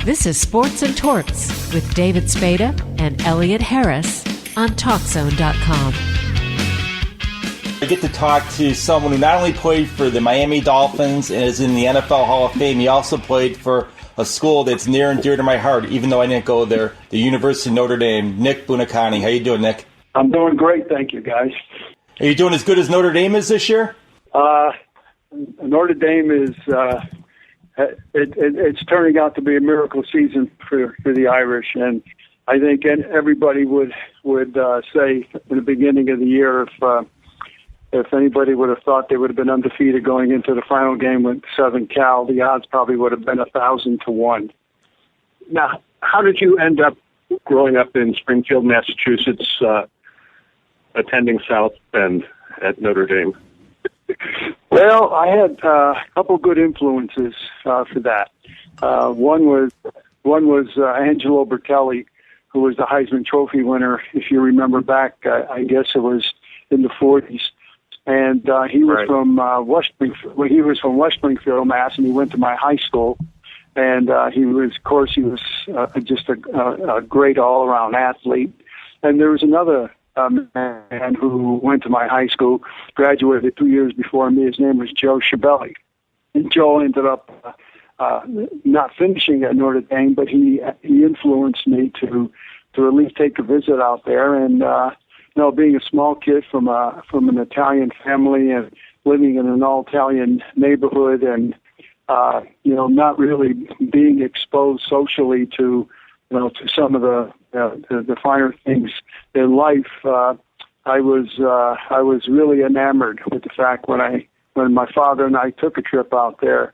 This is Sports and Torts with David Spada and Elliott Harris on TalkZone.com. I get to talk to someone who not only played for the Miami Dolphins and is in the NFL Hall of Fame, he also played for a school that's near and dear to my heart, even though I didn't go there, the University of Notre Dame. Nick Buoniconti. How you doing, Nick? I'm doing great, thank you, guys. Are you doing as good as Notre Dame is this year? Notre Dame is it's turning out to be a miracle season for the Irish, and I think everybody would say in the beginning of the year if anybody would have thought they would have been undefeated going into the final game with Southern Cal, the odds probably would have been 1,000 to 1. Now, how did you end up growing up in Springfield, Massachusetts, attending South Bend at Notre Dame? Well, I had a couple good influences for that. One was Angelo Bertelli, who was the Heisman Trophy winner. If you remember back, I guess it was in the 40s, and he was from West Springfield. Well, he was from West Springfield, Mass, and he went to my high school. And he was just a great all-around athlete. And there was another man who went to my high school, graduated 2 years before me. His name was Joe Schiavelli. And Joe ended up not finishing at Notre Dame, but he influenced me to at least take a visit out there. And being a small kid from an Italian family and living in an all-Italian neighborhood, and not really being exposed socially to some of the finer things in life. I was really enamored with the fact when my father and I took a trip out there.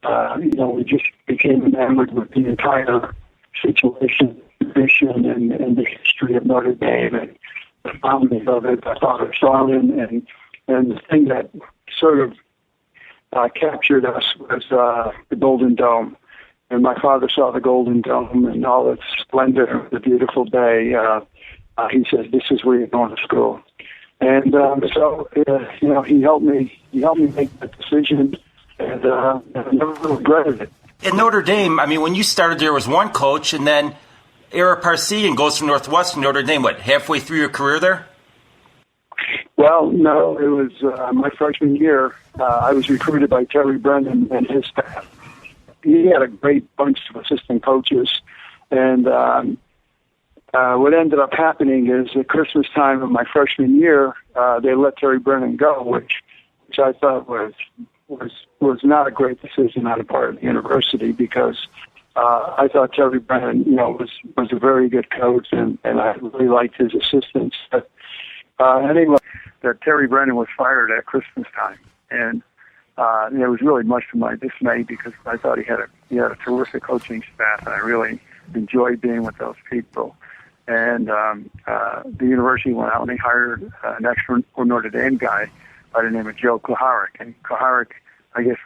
We just became enamored with the entire situation, tradition, and the history of Notre Dame and the founding of it. My father saw it, and the thing that sort of captured us was the Golden Dome. And my father saw the Golden Dome and all its splendor, the beautiful bay. He says, "This is where you're going to school." And so he helped me make that decision, and I never regretted it. In Notre Dame, I mean, when you started, there was one coach, and then Ara Parsegian goes from Northwestern to Notre Dame. What, halfway through your career there? Well, no, it was my freshman year. I was recruited by Terry Brennan and his staff. He had a great bunch of assistant coaches, and what ended up happening is at Christmas time of my freshman year, they let Terry Brennan go, which I thought was not a great decision on the part of the university, because I thought Terry Brennan, was a very good coach, and I really liked his assistants. But anyway, that Terry Brennan was fired at Christmas time, and it was really much to my dismay, because I thought he had a terrific coaching staff, and I really enjoyed being with those people. And the university went out and they hired an extra Notre Dame guy by the name of Joe Kuharich. And Kuharich, I guess,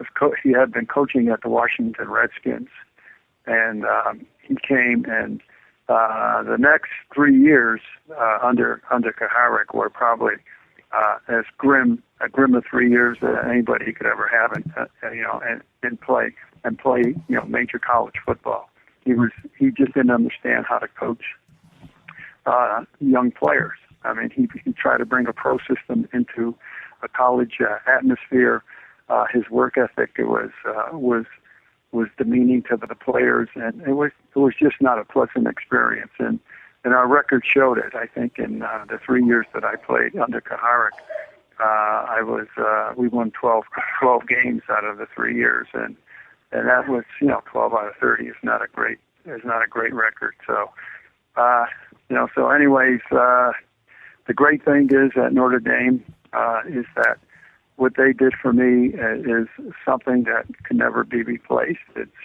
he had been coaching at the Washington Redskins, and he came, and the next 3 years under Kuharich were probably as grim of 3 years that anybody could ever have, and play major college football. He just didn't understand how to coach young players. I mean, he tried to bring a pro system into a college atmosphere. His work ethic was demeaning to the players, and it was just not a pleasant experience. And our record showed it. I think in the 3 years that I played under Kuharich, we won 12 games out of the 3 years, and that was 12 out of 30 is not a great record. So so anyways, the great thing is at Notre Dame is that what they did for me is something that can never be replaced. It's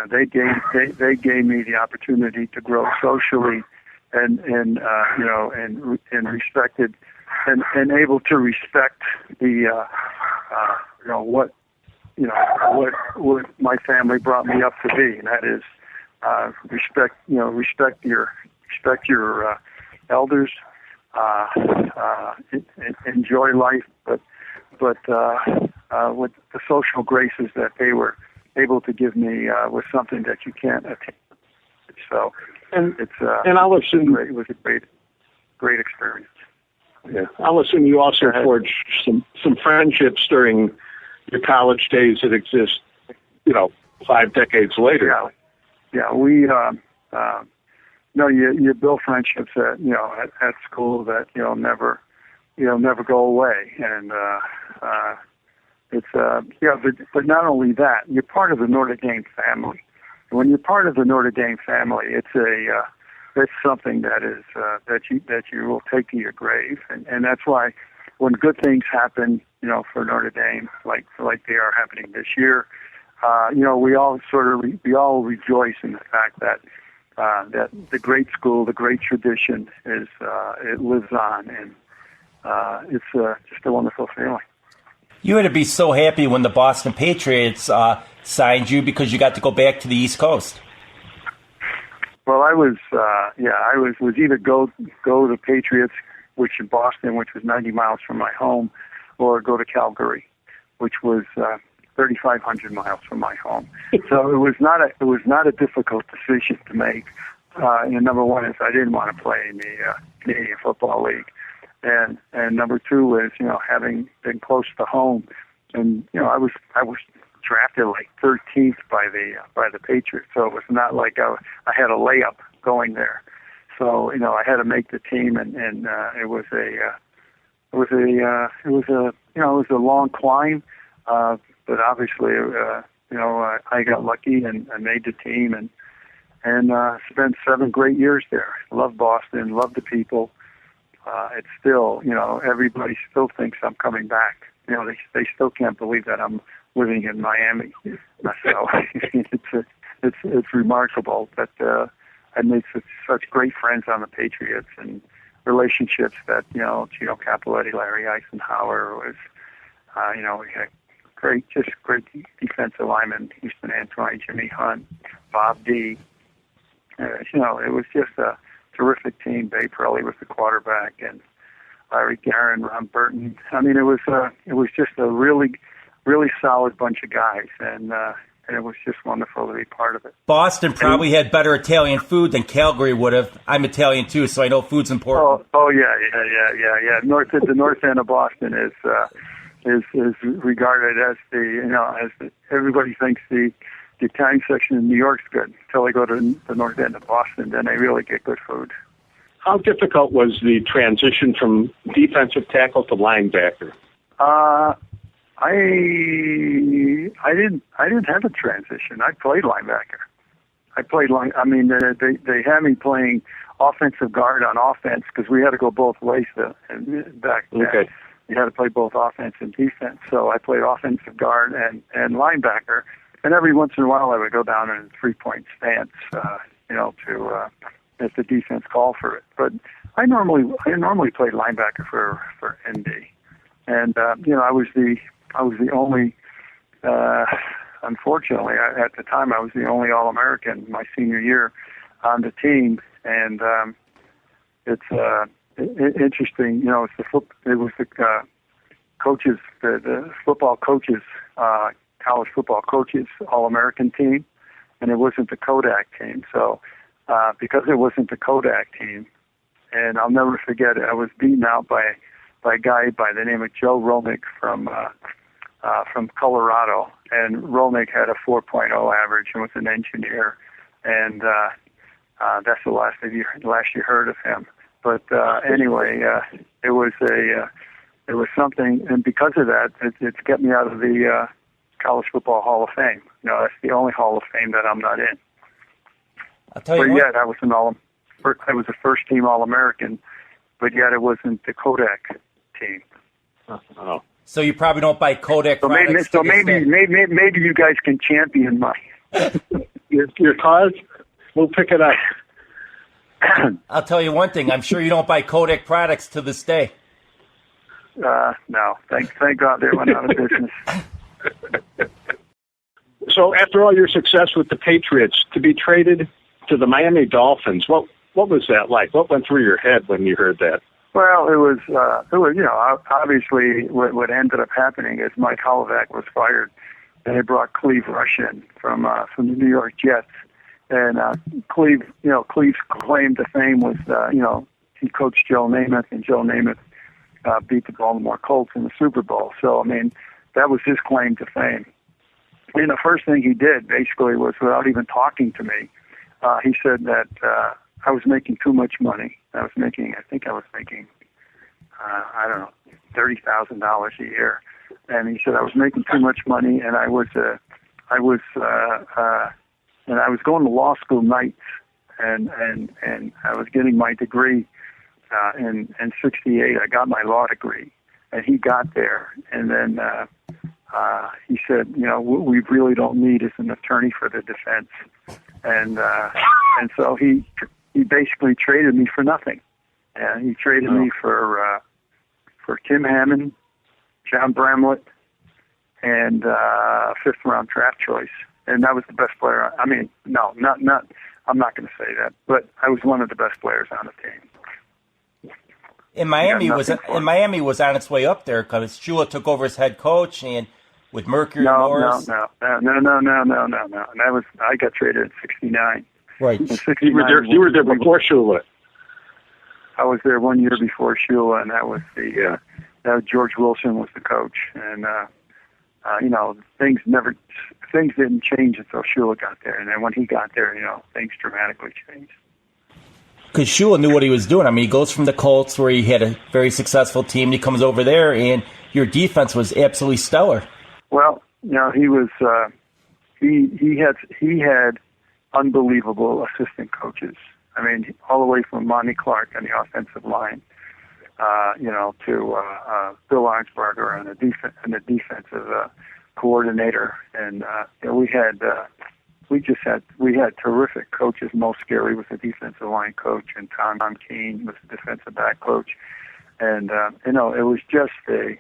they gave me the opportunity to grow socially and respected and able to respect the what my family brought me up to be, and that is respect your elders, enjoy life, but with the social graces that they were able to give me was something that you can't attain. So I'll assume it was a great experience. Yeah, I'll assume you also forged some friendships during your college days that exist, 5 decades later. Yeah. We you build friendships at school that never go away, and but not only that, you're part of the Notre Dame family. When you're part of the Notre Dame family, it's something that is that you will take to your grave, and that's why when good things happen, for Notre Dame, like they are happening this year, we all rejoice in the fact that that the great school, the great tradition it lives on, and it's just a wonderful feeling. You had to be so happy when the Boston Patriots signed you because you got to go back to the East Coast. Well, I was either go to the Patriots, which in Boston, which was 90 miles from my home, or go to Calgary, which was 3,500 miles from my home. So it was not a difficult decision to make. Number one is I didn't want to play in the Canadian Football League. And number two is, having been close to home, and I was drafted like 13th by the Patriots, so it was not like I had a layup going there. So I had to make the team, and it was a long climb, but obviously I got lucky and I made the team and spent 7 great years there. Loved Boston, loved the people. It's still, everybody still thinks I'm coming back. They still can't believe that I'm living in Miami. So it's remarkable that I made such great friends on the Patriots and relationships that Gino Capoletti, Larry Eisenhower was. We had great defensive linemen: Houston Antoine, Jimmy Hunt, Bob D. It was just a terrific team. Bay Pirelli was the quarterback, and Larry Guerin, Ron Burton. I mean, it was just a really, really solid bunch of guys, and it was just wonderful to be part of it. Boston probably had better Italian food than Calgary would have. I'm Italian too, so I know food's important. Oh yeah. The north end of Boston is regarded as everybody thinks the Italian section in New York's good until they go to the north end of Boston. Then they really get good food. How difficult was the transition from defensive tackle to linebacker? I didn't have a transition. I played linebacker. They had me playing offensive guard on offense because we had to go both ways back then. Okay. You had to play both offense and defense. So I played offensive guard and linebacker. And every once in a while, I would go down in a 3-point stance, if the defense called for it. But I normally played linebacker for ND, and I was the only. Unfortunately, at the time, I was the only All-American my senior year on the team, and it's interesting. It was the coaches, the football coaches. College football coaches All-American team, and it wasn't the Kodak team. So because it wasn't the Kodak team, and I'll never forget it, I was beaten out by a guy by the name of Joe Romick from Colorado, and Romick had a 4.0 average and was an engineer, and that's the last you heard of him. But anyway, it was something, and because of that, it's kept me out of the College Football Hall of Fame. That's the only Hall of Fame that I'm not in. I'll tell you what. Yet I was a first-team All-American, but yet it wasn't the Kodak team. Oh. So you probably don't buy Kodak products. So maybe you guys can champion my your cause. We'll pick it up. I'll tell you one thing. I'm sure you don't buy Kodak products to this day. No. Thank God they went out of business. So after all your success with the Patriots, to be traded to the Miami Dolphins, what was that like? What went through your head when you heard that? Well, it was obviously what ended up happening is Mike Holloway was fired they brought Cleve Rush in from the New York Jets, and Cleve's claim to fame was he coached Joe Namath, and Joe Namath beat the Baltimore Colts in the Super Bowl. So I mean, that was his claim to fame. And the first thing he did basically was, without even talking to me, he said that I was making too much money. I think I was making $30,000 a year. And he said I was making too much money, and I was going to law school nights, and I was getting my degree in '68. I got my law degree, and he got there, and then he said, what we really don't need is an attorney for the defense, and so he basically traded me for nothing, and he traded me for Tim Hammond, John Bramlett, and fifth round draft choice. And that was the best player. I mean, no, not. I'm not going to say that, but I was one of the best players on the team. And Miami was on its way up there because Shula took over as head coach, and with Mercury Morris. No. That was, I got traded in '69. Right. You were there before Shula. I was there 1 year before Shula, and that was George Wilson was the coach, and things didn't change until Shula got there, and then when he got there, things dramatically changed. Because Shula knew what he was doing. I mean, he goes from the Colts, where he had a very successful team, and he comes over there, and your defense was absolutely stellar. Well, he was he had unbelievable assistant coaches. I mean, all the way from Monty Clark on the offensive line, to Bill Arnsberger and the defensive coordinator, and we had terrific coaches. Mo Scary was the defensive line coach, and Tom Keene was the defensive back coach, and it was just a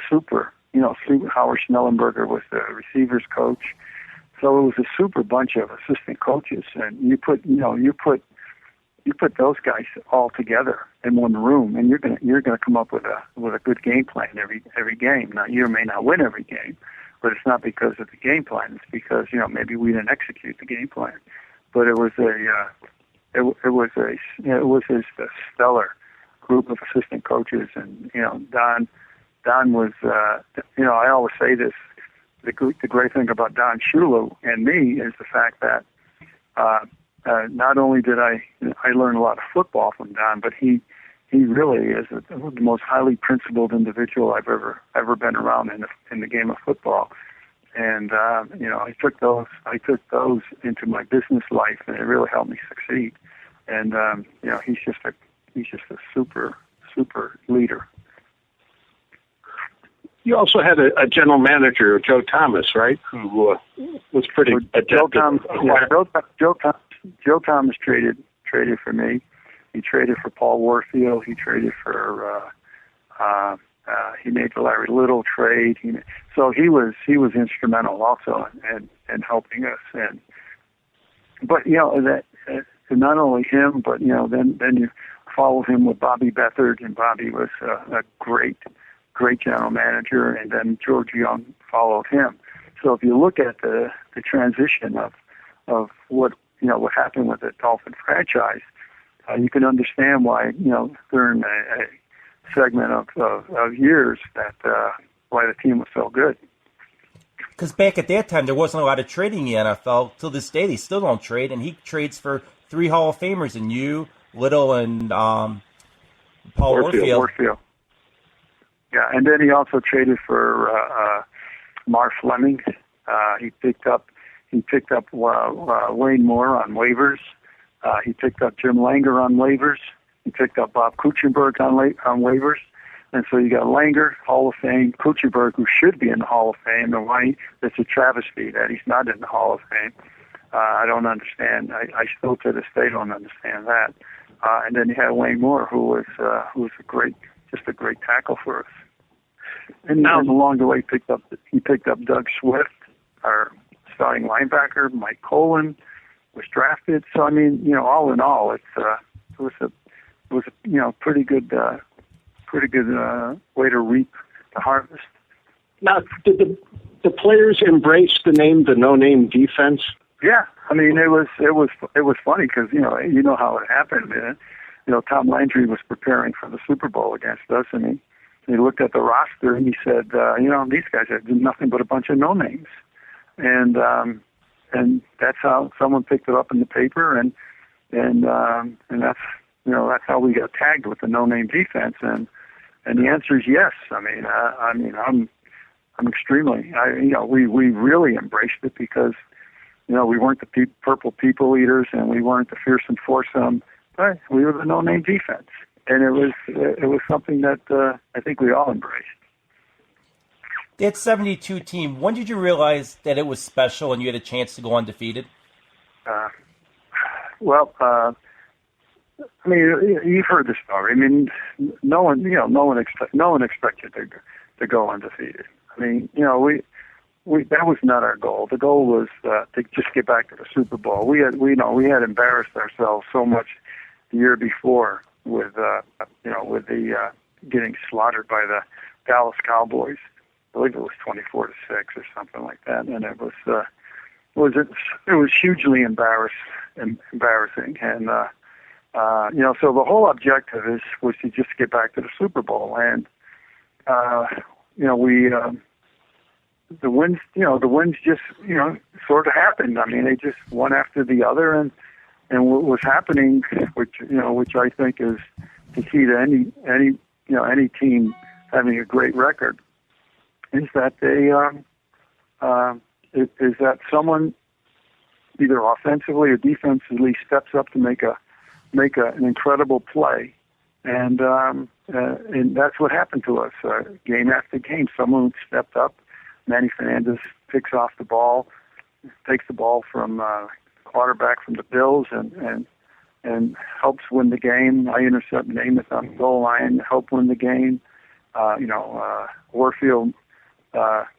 super. Howard Schnellenberger was the receivers coach, so it was a super bunch of assistant coaches, and you put those guys all together in one room, and you're gonna come up with a good game plan every game. Now, you may not win every game, but it's not because of the game plan. It's because maybe we didn't execute the game plan. But it was a stellar group of assistant coaches, and Don was I always say this. The great thing about Don Shula and me is the fact that not only did I learn a lot of football from Don, but he really is the most highly principled individual I've ever been around in the game of football. And I took those into my business life, and it really helped me succeed. And he's just a super leader. You also had a general manager, Joe Thomas, right? Who was pretty adept. Joe Thomas traded for me. He traded for Paul Warfield. He traded for he made the Larry Little trade. So he was instrumental also in helping us. But that not only him, but then you follow him with Bobby Beathard, and Bobby was a great general manager, and then George Young followed him. So if you look at the transition of what happened with the Dolphin franchise, you can understand why during a segment of years that why the team was so good. Because back at that time, there wasn't a lot of trading in the NFL. Till this day, they still don't trade, and he trades for 3 Hall of Famers, and you, Little, and Paul Warfield. Yeah, and then he also traded for Marv Fleming. He picked up Wayne Moore on waivers. He picked up Jim Langer on waivers. He picked up Bob Kuchenberg on waivers. And so you got Langer, Hall of Fame, Kuchenberg, who should be in the Hall of Fame, and why it's a travesty that he's not in the Hall of Fame. I don't understand. I still to this day don't understand that. And then you had Wayne Moore, who was a great tackle for us. And along the way, he picked up Doug Swift, our starting linebacker. Mike Colin was drafted. So I mean, all in all, it was a pretty good way to reap the harvest. Now, did the players embrace the name, the no-name defense? Yeah, I mean, it was funny because you know how it happened. Tom Landry was preparing for the Super Bowl against us, and he looked at the roster and he said, these guys are nothing but a bunch of no names, and that's how someone picked it up in the paper, and that's how we got tagged with the no name defense, and the answer is yes. I'm extremely, we really embraced it because, we weren't the purple people eaters and we weren't the fearsome foursome, but we were the no-name defense. And it was something that I think we all embraced. That 72 team, when did you realize that it was special and you had a chance to go undefeated? You've heard the story. I mean, no one expected to go undefeated. I mean, we that was not our goal. The goal was to just get back to the Super Bowl. We had embarrassed ourselves so much the year before with the getting slaughtered by the Dallas Cowboys. I believe it was 24-6 or something like that, and it was hugely embarrassing. And so the whole objective was to just get back to the Super Bowl, and the wins just sort of happened. I mean, they just one after the other, and what was happening, which I think is the key to any team having a great record, is that that someone either offensively or defensively steps up to make an incredible play, and that's what happened to us game after game. Someone stepped up. Manny Fernandez picks off the ball, takes the ball from quarterback from the Bills, and helps win the game. I intercept Namath on the goal line, help win the game. Warfield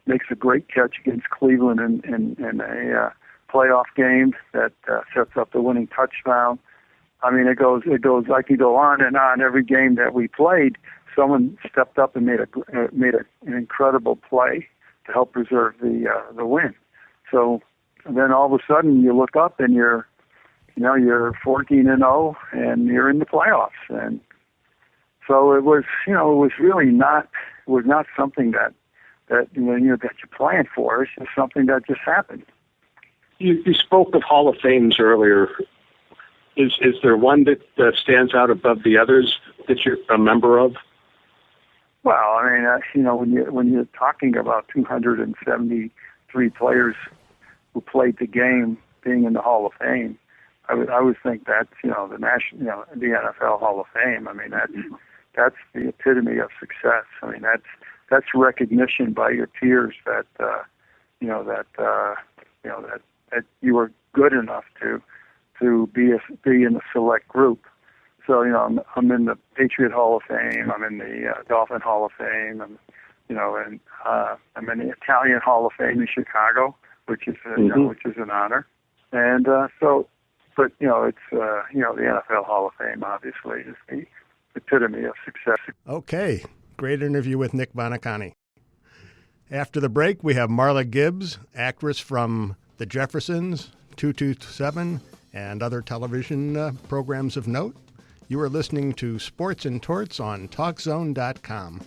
makes a great catch against Cleveland in a playoff game that sets up the winning touchdown. I mean, it goes. I can go on and on. Every game that we played, someone stepped up and made an incredible play to help preserve the win. So then all of a sudden you look up and you're 14-0 and you're in the playoffs. And so it was really not something that you planned for. It's just something that just happened. You spoke of Hall of Fames earlier. Is there one that stands out above the others that you're a member of? Well, I mean, when you're talking about 273 players who played the game being in the Hall of Fame, I would think that's the NFL Hall of Fame. I mean, that's the epitome of success. I mean, that's recognition by your peers that you were good enough to be in a select group. So, I'm in the Patriot Hall of Fame. I'm in the Dolphin Hall of Fame. I'm in the Italian Hall of Fame in Chicago, which is which is an honor. And it's the NFL Hall of Fame obviously is the epitome of success. Okay, great interview with Nick Buoniconti. After the break, we have Marla Gibbs, actress from The Jeffersons, 227, and other television programs of note. You are listening to Sports and Torts on TalkZone.com.